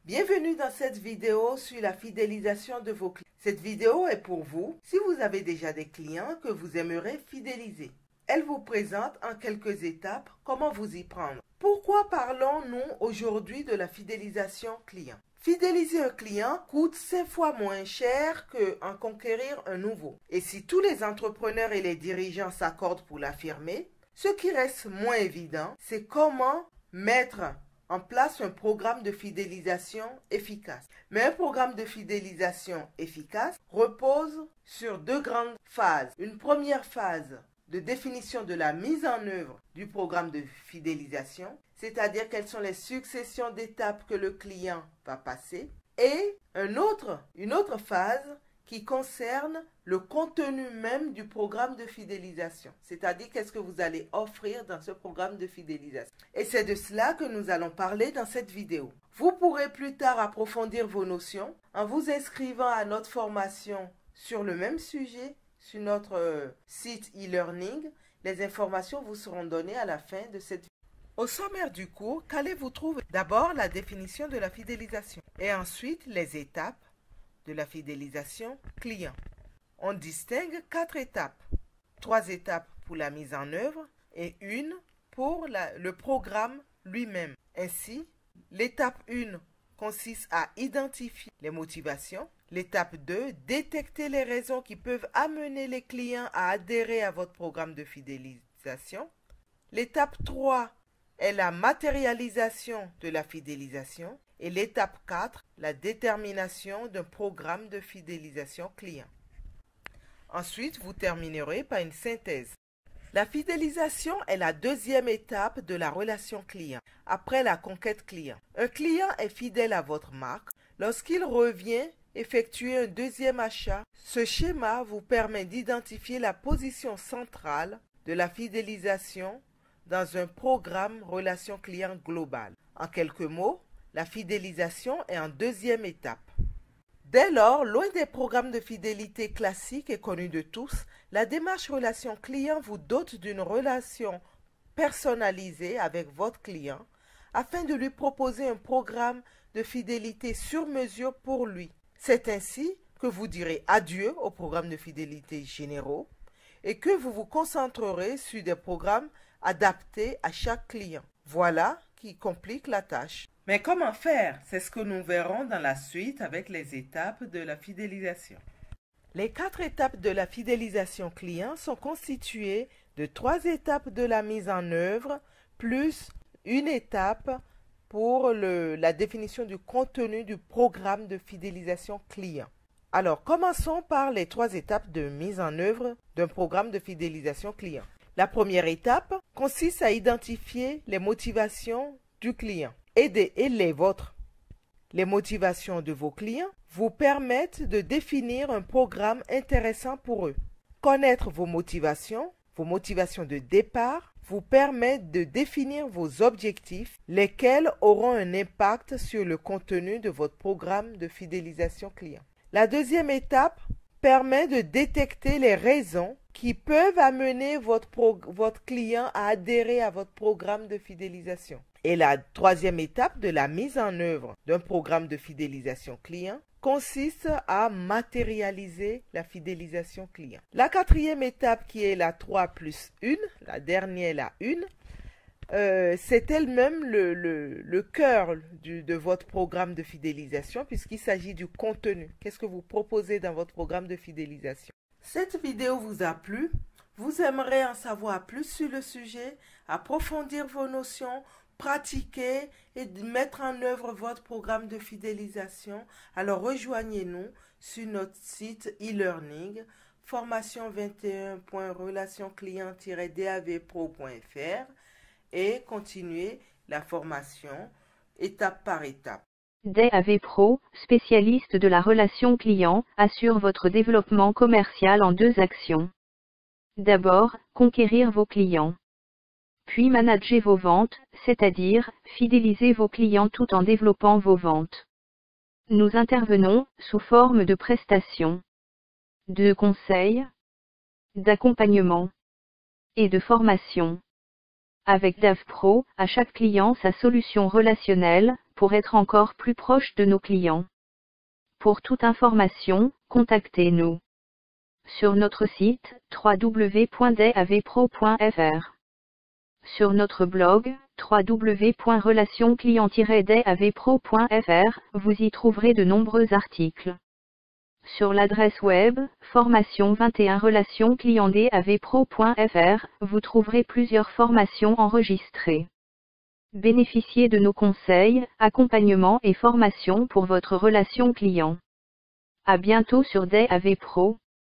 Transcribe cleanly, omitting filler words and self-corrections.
Bienvenue dans cette vidéo sur la fidélisation de vos clients. Cette vidéo est pour vous si vous avez déjà des clients que vous aimeriez fidéliser. Elle vous présente en quelques étapes comment vous y prendre. Pourquoi parlons-nous aujourd'hui de la fidélisation client? Fidéliser un client coûte 5 fois moins cher qu'en conquérir un nouveau. Et si tous les entrepreneurs et les dirigeants s'accordent pour l'affirmer, ce qui reste moins évident, c'est comment mettre en place un programme de fidélisation efficace. Mais un programme de fidélisation efficace repose sur deux grandes phases. Une première phase de définition de la mise en œuvre du programme de fidélisation, c'est-à-dire quelles sont les successions d'étapes que le client va passer, et une autre phase qui concerne le contenu même du programme de fidélisation, c'est-à-dire qu'est-ce que vous allez offrir dans ce programme de fidélisation. Et c'est de cela que nous allons parler dans cette vidéo. Vous pourrez plus tard approfondir vos notions en vous inscrivant à notre formation sur le même sujet sur notre site e-learning. Les informations vous seront données à la fin de cette vidéo. Au sommaire du cours, qu'allez-vous trouver? D'abord, la définition de la fidélisation et ensuite les étapes de la fidélisation client. On distingue 4 étapes. 3 étapes pour la mise en œuvre et une pour le programme lui-même. Ainsi, l'étape 1 consiste à identifier les motivations. L'étape 2, détecter les raisons qui peuvent amener les clients à adhérer à votre programme de fidélisation. L'étape 3 est la matérialisation de la fidélisation. Et l'étape 4, la détermination d'un programme de fidélisation client. Ensuite, vous terminerez par une synthèse. La fidélisation est la deuxième étape de la relation client, après la conquête client. Un client est fidèle à votre marque lorsqu'il revient effectuer un deuxième achat. Ce schéma vous permet d'identifier la position centrale de la fidélisation dans un programme relation client global. En quelques mots, la fidélisation est en deuxième étape. Dès lors, loin des programmes de fidélité classiques et connus de tous, la démarche relation client vous dote d'une relation personnalisée avec votre client afin de lui proposer un programme de fidélité sur mesure pour lui. C'est ainsi que vous direz adieu aux programmes de fidélité généraux et que vous vous concentrerez sur des programmes adaptés à chaque client. Voilà qui complique la tâche. Mais comment faire? C'est ce que nous verrons dans la suite avec les étapes de la fidélisation. Les 4 étapes de la fidélisation client sont constituées de 3 étapes de la mise en œuvre plus une étape pour la définition du contenu du programme de fidélisation client. Alors, commençons par les 3 étapes de mise en œuvre d'un programme de fidélisation client. La première étape consiste à identifier les motivations du client et les vôtres. Les motivations de vos clients vous permettent de définir un programme intéressant pour eux. Connaître vos motivations de départ, vous permet de définir vos objectifs, lesquels auront un impact sur le contenu de votre programme de fidélisation client. La deuxième étape permet de détecter les raisons qui peuvent amener votre client à adhérer à votre programme de fidélisation. Et la troisième étape de la mise en œuvre d'un programme de fidélisation client consiste à matérialiser la fidélisation client. La quatrième étape qui est la 3 plus 1, la dernière la 1, c'est elle-même le cœur de votre programme de fidélisation puisqu'il s'agit du contenu. Qu'est-ce que vous proposez dans votre programme de fidélisation? Cette vidéo vous a plu? Vous aimeriez en savoir plus sur le sujet, approfondir vos notions, pratiquer et mettre en œuvre votre programme de fidélisation? Alors rejoignez-nous sur notre site e-learning formation21.relationclient-davpro.fr et continuez la formation étape par étape. DAV Pro, spécialiste de la relation client, assure votre développement commercial en 2 actions. D'abord, conquérir vos clients. Puis manager vos ventes, c'est-à-dire, fidéliser vos clients tout en développant vos ventes. Nous intervenons, sous forme de prestations, de conseils, d'accompagnement et de formation. Avec DAV Pro, à chaque client sa solution relationnelle, pour être encore plus proche de nos clients. Pour toute information, contactez-nous sur notre site www.davpro.fr. Sur notre blog www.relationclient-davpro.fr, vous y trouverez de nombreux articles. Sur l'adresse web formation21 relationclient-davpro.fr, vous trouverez plusieurs formations enregistrées. Bénéficiez de nos conseils, accompagnements et formations pour votre relation client. À bientôt sur DAV Pro.